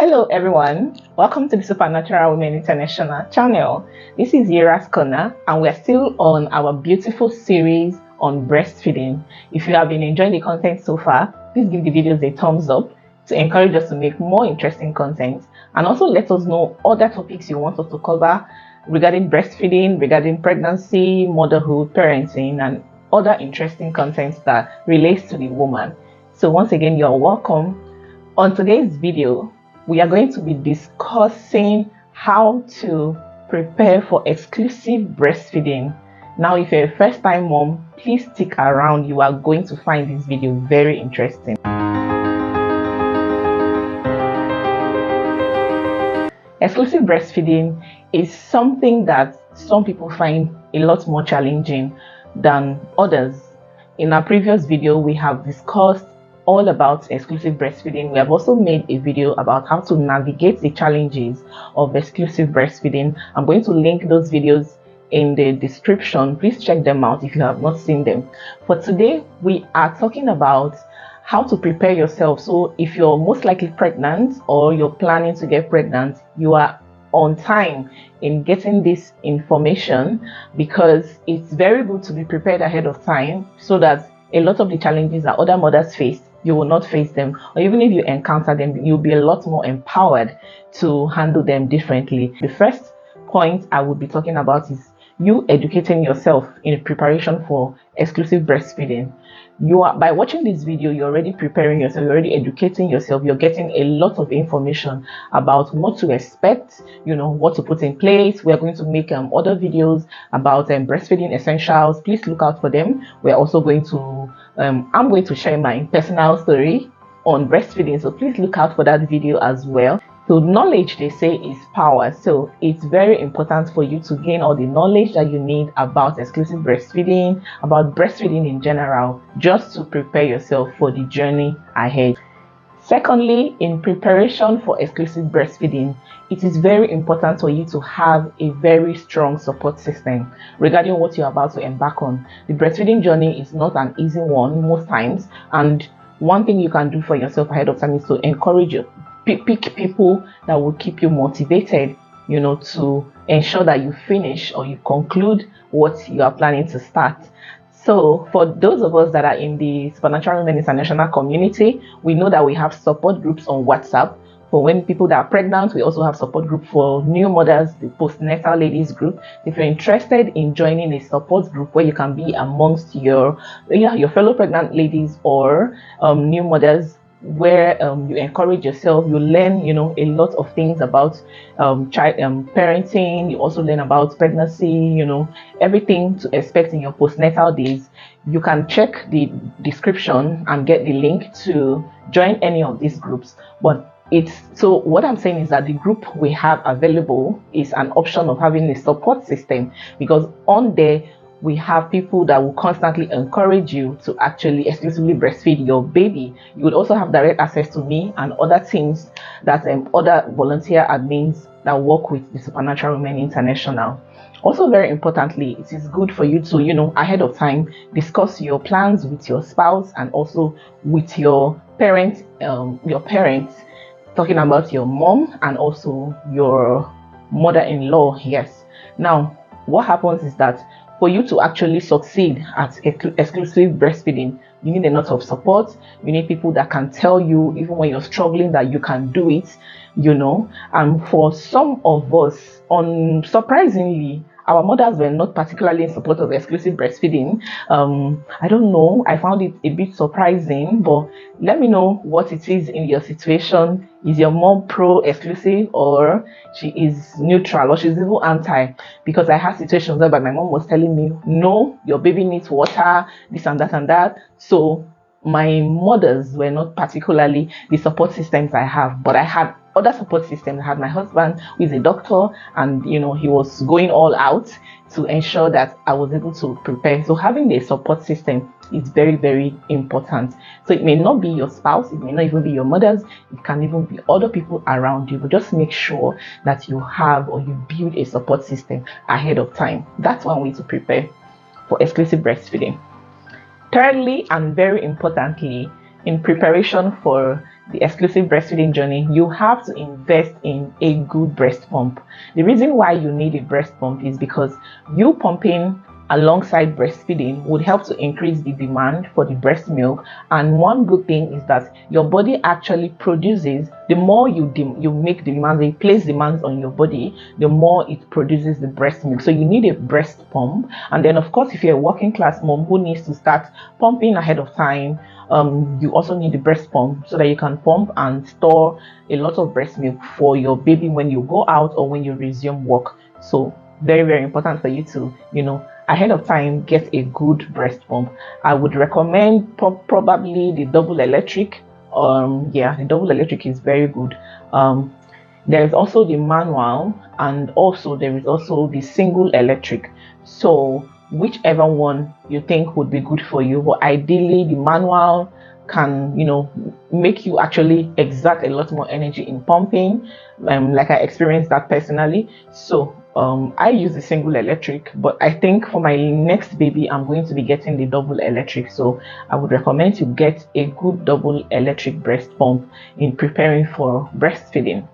Hello everyone, welcome to the Supernatural Women International channel. This is Yera's Corner and we're still on our beautiful series on breastfeeding. If you have been enjoying the content so far, please give the videos a thumbs up to encourage us to make more interesting content, and also let us know other topics you want us to cover regarding breastfeeding, regarding pregnancy, motherhood, parenting, and other interesting content that relates to the woman. So once again, you're welcome. On today's video, we are going to be discussing how to prepare for exclusive breastfeeding. Now, if you're a first-time mom, please stick around. You are going to find this video very interesting. Exclusive breastfeeding is something that some people find a lot more challenging than others. In our previous video, we have discussed all about exclusive breastfeeding. We have also made a video about how to navigate the challenges of exclusive breastfeeding. I'm going to link those videos in the description. Please check them out if you have not seen them. For today, we are talking about how to prepare yourself. So if you're most likely pregnant or you're planning to get pregnant, you are on time in getting this information, because it's very good to be prepared ahead of time so that a lot of the challenges that other mothers face, you will not face them, or even if you encounter them, you'll be a lot more empowered to handle them differently. The first point I would be talking about is you educating yourself in preparation for exclusive breastfeeding. By watching this video, you're already preparing yourself, you're already educating yourself, you're getting a lot of information about what to expect, what to put in place. We're going to make other videos about breastfeeding essentials. Please look out for them. We're also going to I'm going to share my personal story on breastfeeding, so please look out for that video as well. So knowledge, they say, is power. So it's very important for you to gain all the knowledge that you need about exclusive breastfeeding, about breastfeeding in general, just to prepare yourself for the journey ahead. Secondly, in preparation for exclusive breastfeeding, it is very important for you to have a very strong support system regarding what you're about to embark on. The breastfeeding journey is not an easy one most times, and one thing you can do for yourself ahead of time is to encourage you. Pick people that will keep you motivated, to ensure that you finish or you conclude what you are planning to start. So for those of us that are in the Supernatural Women International community, we know that we have support groups on WhatsApp. For when people that are pregnant, we also have support group for new mothers, the postnatal ladies group. If you're interested in joining a support group where you can be amongst your fellow pregnant ladies or new mothers, where you encourage yourself, you learn a lot of things about parenting. You also learn about pregnancy, everything to expect in your postnatal days. You can check the description and get the link to join any of these groups. But so what I'm saying is that the group we have available is an option of having a support system, because on there we have people that will constantly encourage you to actually exclusively breastfeed your baby. You would also have direct access to me and other teams, that other volunteer admins that work with the Supernatural Women International. Also, very importantly, it is good for you to, ahead of time, discuss your plans with your spouse and also with your parents, talking about your mom and also your mother-in-law. Yes. Now, what happens is that for you to actually succeed at exclusive breastfeeding, you need a lot of support. You need people that can tell you, even when you're struggling, that you can do it, And for some of us, surprisingly, our mothers were not particularly in support of exclusive breastfeeding. I don't know. I found it a bit surprising, but let me know what it is in your situation. Is your mom pro-exclusive, or she is neutral, or she's even anti? Because I had situations where my mom was telling me, no, your baby needs water, this and that and that. So my mothers were not particularly the support systems I have, but I had other support systems. I had my husband, who is a doctor, and he was going all out to ensure that I was able to prepare. So having a support system is very, very important. So it may not be your spouse, it may not even be your mothers, it can even be other people around you, but just make sure that you have or you build a support system ahead of time. That's one way to prepare for exclusive breastfeeding. Thirdly, and very importantly, in preparation for the exclusive breastfeeding journey, you have to invest in a good breast pump. The reason why you need a breast pump is because you pumping alongside breastfeeding would help to increase the demand for the breast milk. And one good thing is that your body actually produces, the more you make demands, you place demands on your body, the more it produces the breast milk. So you need a breast pump. And then of course, if you're a working class mom who needs to start pumping ahead of time, you also need the breast pump so that you can pump and store a lot of breast milk for your baby when you go out or when you resume work. So very, very important for you to, ahead of time, get a good breast pump. I would recommend probably the double electric. The double electric is very good. There is also the manual, and also there is also the single electric. So whichever one you think would be good for you, but ideally the manual can make you actually exert a lot more energy in pumping, like I experienced that personally. So I use the single electric, but I think for my next baby I'm going to be getting the double electric. So I would recommend you get a good double electric breast pump in preparing for breastfeeding.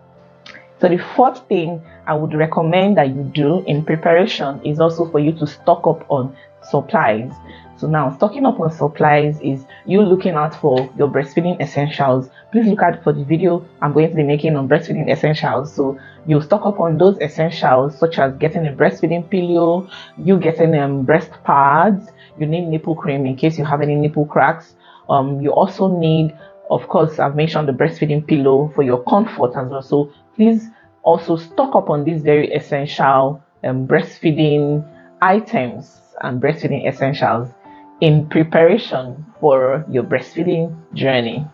So the fourth thing I would recommend that you do in preparation is also for you to stock up on supplies. So now, stocking up on supplies is you looking out for your breastfeeding essentials. Please look out for the video I'm going to be making on breastfeeding essentials. So you stock up on those essentials, such as getting a breastfeeding pillow, you getting breast pads, you need nipple cream in case you have any nipple cracks. You also need, of course, I've mentioned the breastfeeding pillow for your comfort as well. So please also stock up on these very essential breastfeeding items and breastfeeding essentials in preparation for your breastfeeding journey.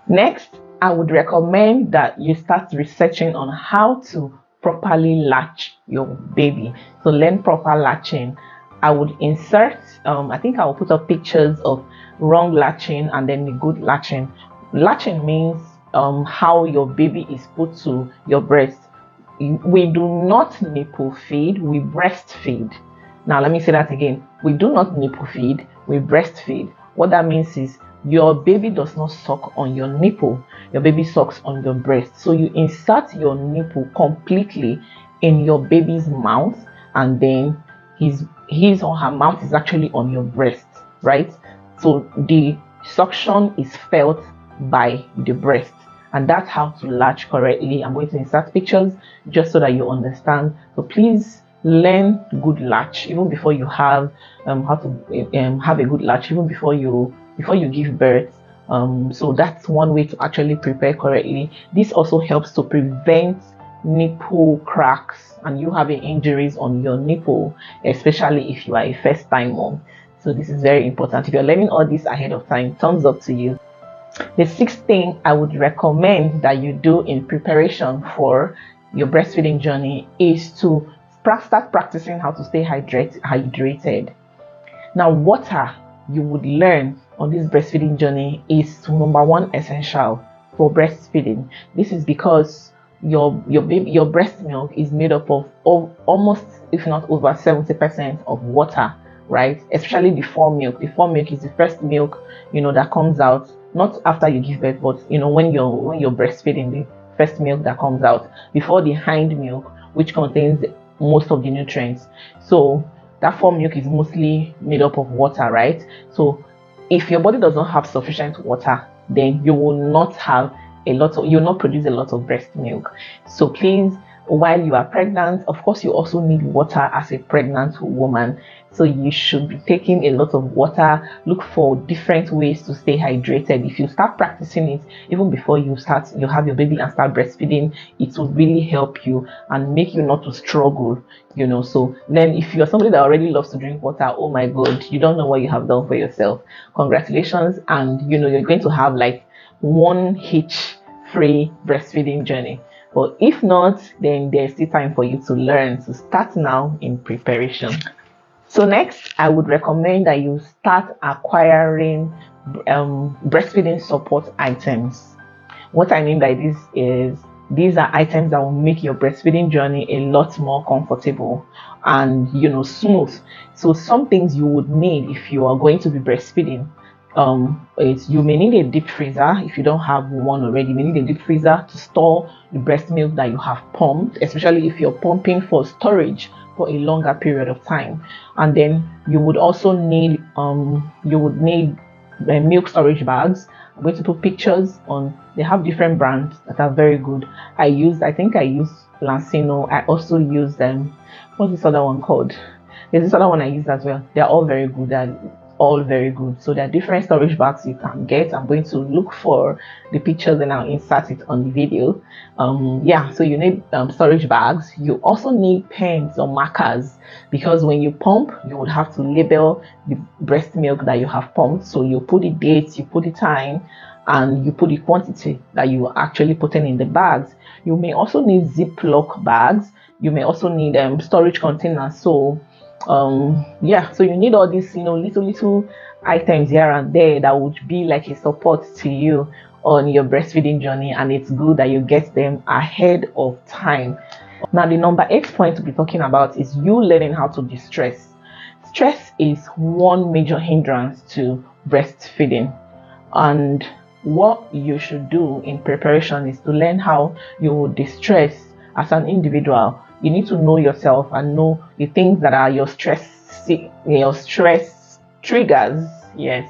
Next, I would recommend that you start researching on how to properly latch your baby. So learn proper latching. I would insert, I think I will put up pictures of wrong latching and then the good latching. Latching means how your baby is put to your breast. We do not nipple feed, we breastfeed. Now let me say that again. We do not nipple feed, we breastfeed. What that means is your baby does not suck on your nipple, your baby sucks on your breast. So you insert your nipple completely in your baby's mouth, and then his or her mouth is actually on your breast, right? So the suction is felt by the breast, and that's how to latch correctly. I'm going to insert pictures just so that you understand. So please learn good latch even before you have how to have a good latch even before you give birth. So that's one way to actually prepare correctly. This also helps to prevent nipple cracks and you having injuries on your nipple, especially if you are a first time mom. So this is very important. If you're learning all this ahead of time, thumbs up to you. The sixth thing I would recommend that you do in preparation for your breastfeeding journey is to start practicing how to stay hydrated. Now, water you would learn on this breastfeeding journey is number one essential for breastfeeding. This is because your breast milk is made up of almost, if not over 70% of water, right? Especially the foremilk. The foremilk is the first milk that comes out, not after you give birth, but when you're breastfeeding, the first milk that comes out before the hind milk, which contains most of the nutrients. So that foremilk is mostly made up of water, right? So if your body does not have sufficient water, then you will not produce a lot of breast milk. So please, while you are pregnant, of course you also need water as a pregnant woman. So you should be taking a lot of water. Look for different ways to stay hydrated. If you start practicing it even before you have your baby and start breastfeeding, it will really help you and make you not to struggle. So then if you're somebody that already loves to drink water, oh my god, you don't know what you have done for yourself. Congratulations, and you're going to have like one hitch-free breastfeeding journey. But if not, then there's still time for you to learn. So start now in preparation. So next, I would recommend that you start acquiring breastfeeding support items. What I mean by this is these are items that will make your breastfeeding journey a lot more comfortable and smooth. So some things you would need if you are going to be breastfeeding is you may need a deep freezer. If you don't have one already, you may need a deep freezer to store the breast milk that you have pumped, especially if you're pumping for storage for a longer period of time. And then you would also need milk storage bags. I'm going to put pictures on. They have different brands that are very good. I think I use Lancino. I also use them. What's this other one called? There's this other one I use as well. They're all very good. They're all very good. So there are different storage bags you can get. I'm going to look for the pictures and I'll insert it on the video. Yeah, so you need storage bags. You also need pens or markers, because when you pump, you would have to label the breast milk that you have pumped. So you put the dates, you put the time, and you put the quantity that you are actually putting in the bags. You may also need Ziploc bags. You may also need storage containers. So yeah, so you need all these little items here and there that would be like a support to you on your breastfeeding journey, and it's good that you get them ahead of time. Now, the number 8 point to be talking about is you learning how to distress. Stress is one major hindrance to breastfeeding, and what you should do in preparation is to learn how you will distress as an individual. You need to know yourself and know the things that are your stress triggers. Yes.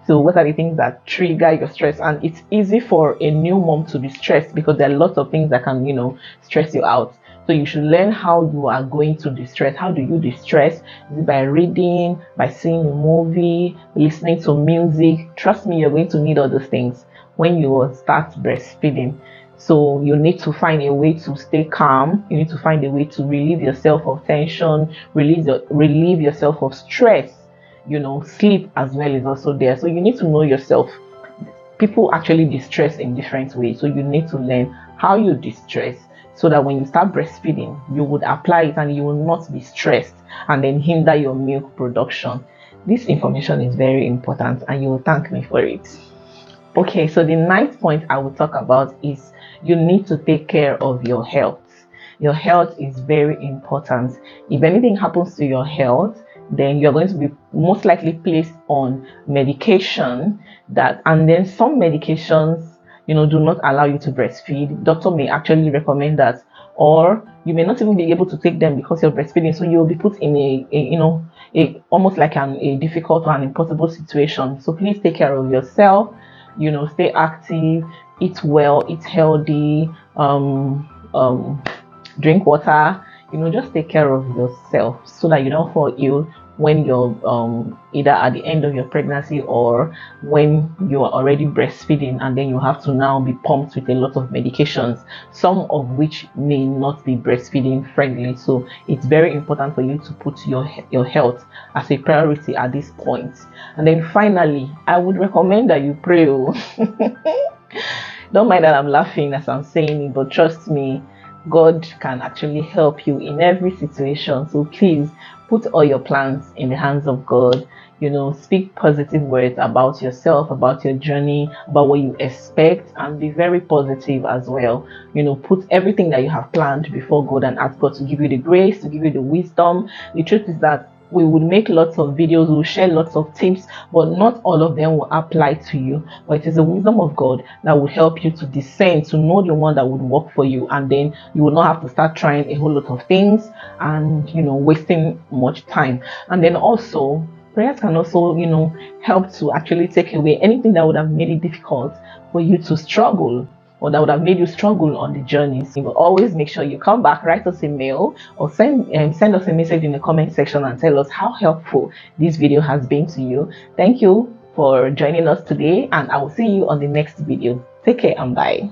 So what are the things that trigger your stress? And it's easy for a new mom to be stressed because there are lots of things that can, stress you out. So you should learn how you are going to distress. How do you distress? Is it by reading, by seeing a movie, listening to music? Trust me, you're going to need all those things when you start breastfeeding. So you need to find a way to stay calm. You need to find a way to relieve yourself of tension, relieve yourself of stress. Sleep as well is also there. So you need to know yourself. People actually distress in different ways. So you need to learn how you distress, so that when you start breastfeeding, you would apply it and you will not be stressed and then hinder your milk production. This information is very important and you will thank me for it. Okay, so the 9th point I will talk about is you need to take care of your health. Your health is very important. If anything happens to your health, then you're going to be most likely placed on medication and then some medications do not allow you to breastfeed. Doctor may actually recommend that, or you may not even be able to take them because you're breastfeeding. So you'll be put in a almost like a difficult or an impossible situation. So please take care of yourself. Stay active, eat well, eat healthy, drink water. Just take care of yourself so that you don't fall ill when you're either at the end of your pregnancy or when you are already breastfeeding, and then you have to now be pumped with a lot of medications, some of which may not be breastfeeding friendly. So it's very important for you to put your health as a priority at this point. And then finally, I would recommend that you pray. Don't mind that I'm laughing as I'm saying it, but trust me, God can actually help you in every situation. So please put all your plans in the hands of God. Speak positive words about yourself, about your journey, about what you expect, and be very positive as well. Put everything that you have planned before God and ask God to give you the grace, to give you the wisdom. The truth is that we would make lots of videos, we'll share lots of tips, but not all of them will apply to you. But it is the wisdom of God that will help you to discern, to know the one that would work for you, and then you will not have to start trying a whole lot of things and wasting much time. And then also prayers can also help to actually take away anything that would have made it difficult for you to struggle, or that would have made you struggle on the journey. So you will always make sure you come back, write us a mail, or send us a message in the comment section and tell us how helpful this video has been to you. Thank you for joining us today, and I will see you on the next video. Take care and bye.